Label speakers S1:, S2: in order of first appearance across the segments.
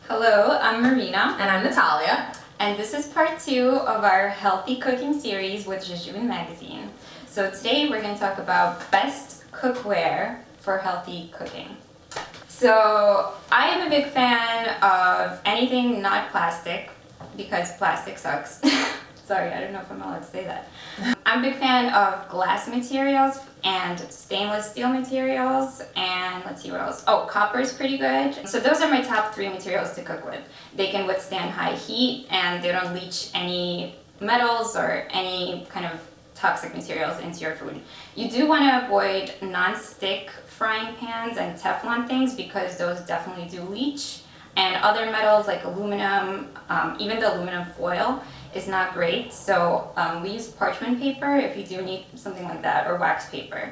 S1: Hello, I'm Marina.
S2: And I'm Natalia.
S1: And this is part 2 of our healthy cooking series with Jejune Magazine. So today we're going to talk about best cookware for healthy cooking. So I am a big fan of anything not plastic because plastic sucks. Sorry, I don't know if I'm allowed to say that. I'm a big fan of glass materials and stainless steel materials, and let's see what else. Oh, copper is pretty good. So those are my top 3 materials to cook with. They can withstand high heat and they don't leach any metals or any kind of toxic materials into your food. You do want to avoid non-stick frying pans and Teflon things because those definitely do leach. And other metals like aluminum, even the aluminum foil is not great. So we use parchment paper if you do need something like that, or wax paper.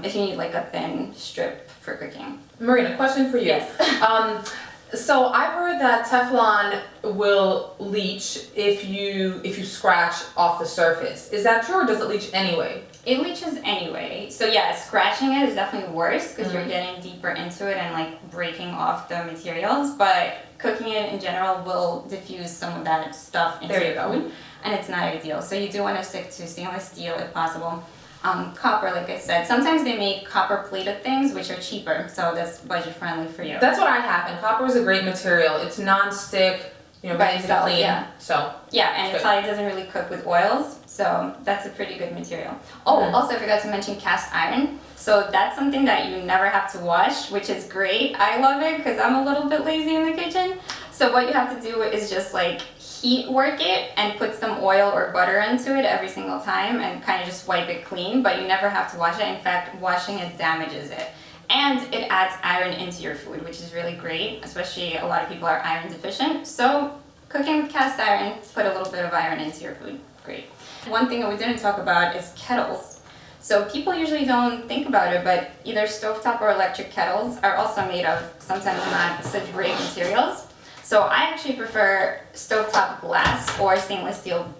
S1: If you need like a thin strip for cooking.
S2: Marina, question for you.
S1: Yes.
S2: So I've heard that Teflon will leach if you scratch off the surface. Is that true, or does it leach anyway?
S1: It leaches anyway. So yeah, scratching it is definitely worse because you're getting deeper into it and like breaking off the materials. But cooking it in general will diffuse some of that stuff into your food, and it's not ideal. So you do want to stick to stainless steel if possible. Copper, like I said, sometimes they make copper plated things which are cheaper, so that's budget friendly for you.
S2: That's what I have, and copper is a great material. It's non-stick, very easy to clean.
S1: Yeah.
S2: So
S1: yeah, and Italy doesn't really cook with oils, so that's a pretty good material. Oh, also I forgot to mention cast iron. So that's something that you never have to wash, which is great. I love it because I'm a little bit lazy in the kitchen. So what you have to do is just like heat work it and put some oil or butter into it every single time and kind of just wipe it clean, but you never have to wash it. In fact, washing it damages it. And it adds iron into your food, which is really great, especially a lot of people are iron deficient. So cooking with cast iron, put a little bit of iron into your food. Great. One thing that we didn't talk about is kettles. So people usually don't think about it, but either stovetop or electric kettles are also made of sometimes not such great materials. So I actually prefer stovetop glass or stainless steel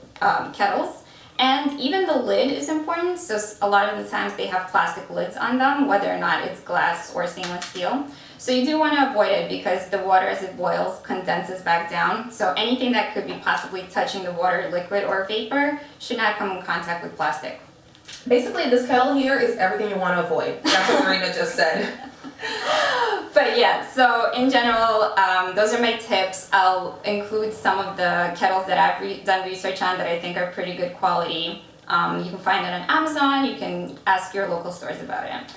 S1: kettles. And even the lid is important. So a lot of the times they have plastic lids on them, whether or not it's glass or stainless steel. So you do want to avoid it because the water as it boils condenses back down. So anything that could be possibly touching the water, liquid or vapor, should not come in contact with plastic.
S2: basically, this kettle here is everything you want to avoid. That's what Marina just said.
S1: But yeah, so in general, those are my tips. I'll include some of the kettles that I've done research on that I think are pretty good quality. You can find it on Amazon. You can ask your local stores about it.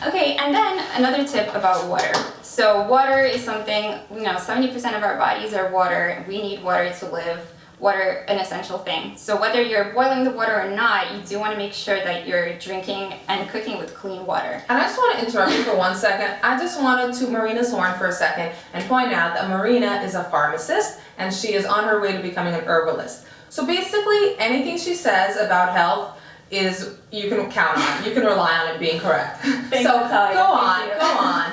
S1: Okay, and then another tip about water. So water is something, 70% of our bodies are water. We need water to live. Water, an essential thing. So whether you're boiling the water or not, you do want to make sure that you're drinking and cooking with clean water.
S2: And I just want to interrupt you for 1 second. I just wanted to Marina's horn for a second and point out that Marina is a pharmacist and she is on her way to becoming an herbalist. So basically, anything she says about health is you can count on. You can rely on it being correct.
S1: Thanks,
S2: so
S1: Natalia.
S2: go on.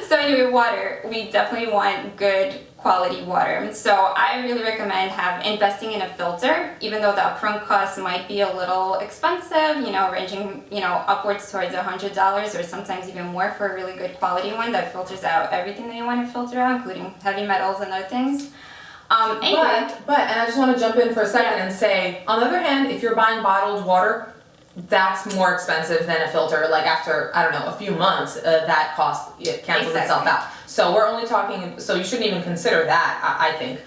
S1: So anyway, water. We definitely want good quality water. So I really recommend investing in a filter, even though the upfront cost might be a little expensive, ranging, upwards towards $100 or sometimes even more for a really good quality one that filters out everything that you want to filter out, including heavy metals and other things. Anyway.
S2: But, and I just want to jump in for a second and say, on the other hand, if you're buying bottled water, that's more expensive than a filter. Like after, I don't know, a few months, that cost, it cancels itself out. So we're only talking, so you shouldn't even consider that, I think.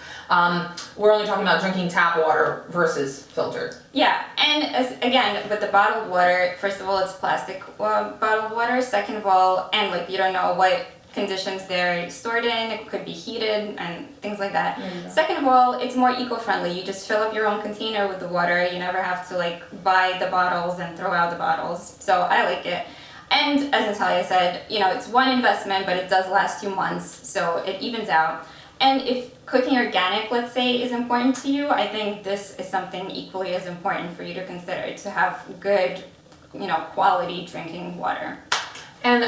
S2: We're only talking about drinking tap water versus filtered.
S1: Yeah, and again, with the bottled water, first of all, it's plastic bottled water. Second of all, and you don't know what conditions they're stored in, it could be heated and things like that. Second of all, it's more eco-friendly. You just fill up your own container with the water. You never have to buy the bottles and throw out the bottles. So I like it. And as Natalia said, it's one investment, but it does last you months, so it evens out. And if cooking organic, let's say, is important to you, I think this is something equally as important for you to consider, to have good, quality drinking water.
S2: And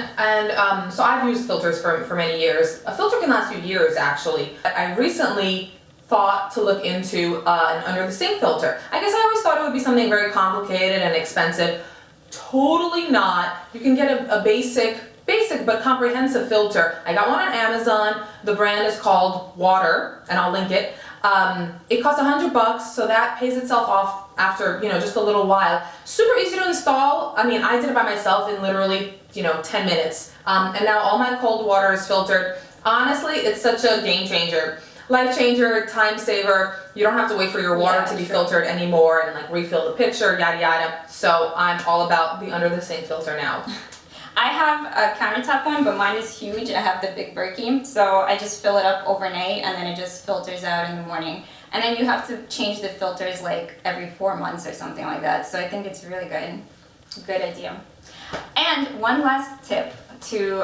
S2: so I've used filters for many years. A filter can last you years, actually. I recently thought to look into an under the sink filter. I guess I always thought it would be something very complicated and expensive. Totally not. You can get a basic basic but comprehensive filter. I got one on Amazon. The brand is called Water, and I'll link it. It costs $100, so that pays itself off after, just a little while. Super easy to install. I mean, I did it by myself in literally, 10 minutes. And now all my cold water is filtered. Honestly, it's such a game changer. Life changer, time saver. You don't have to wait for your water to be filtered anymore and like refill the pitcher, yada yada. So I'm all about the under the sink filter now.
S1: I have a countertop one, but mine is huge. I have the big Berkey, so I just fill it up overnight and then it just filters out in the morning. And then you have to change the filters like every 4 months or something like that. So I think it's really good. Good idea. And one last tip to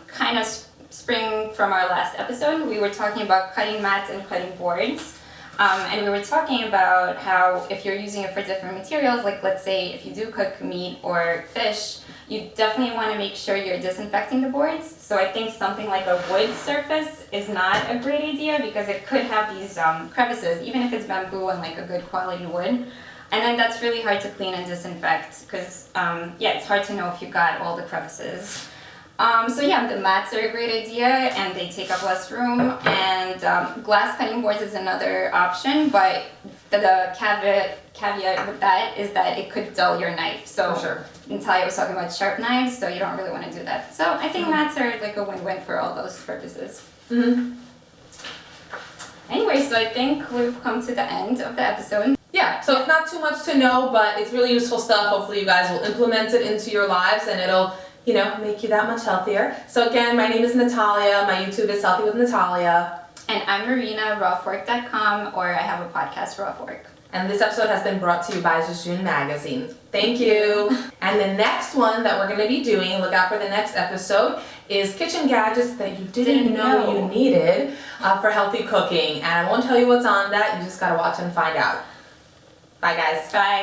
S1: kind of spring from our last episode. We were talking about cutting mats and cutting boards. And we were talking about how if you're using it for different materials, like let's say if you do cook meat or fish, you definitely want to make sure you're disinfecting the boards. So I think something like a wood surface is not a great idea because it could have these crevices, even if it's bamboo and like a good quality wood. And then that's really hard to clean and disinfect because, it's hard to know if you got all the crevices. So yeah, the mats are a great idea and they take up less room, and glass cutting boards is another option, but the caveat with that is that it could dull your knife. So
S2: For sure.
S1: Natalia was talking about sharp knives, so you don't really want to do that. So I think mats are like a win-win for all those purposes.
S2: Mm-hmm.
S1: Anyway, so I think we've come to the end of the episode.
S2: Yeah, so it's not too much to know, but it's really useful stuff. Hopefully you guys will implement it into your lives and it'll make you that much healthier. So again, my name is Natalia. My YouTube is Healthy with Natalia.
S1: And I'm Marina, rawfork.com, or I have a podcast, Raw Fork.
S2: And this episode has been brought to you by Jejune Magazine. Thank you. And the next one that we're going to be doing, look out for the next episode, is kitchen gadgets that you didn't know you needed for healthy cooking. And I won't tell you what's on that. You just got to watch and find out. Bye, guys.
S1: Bye.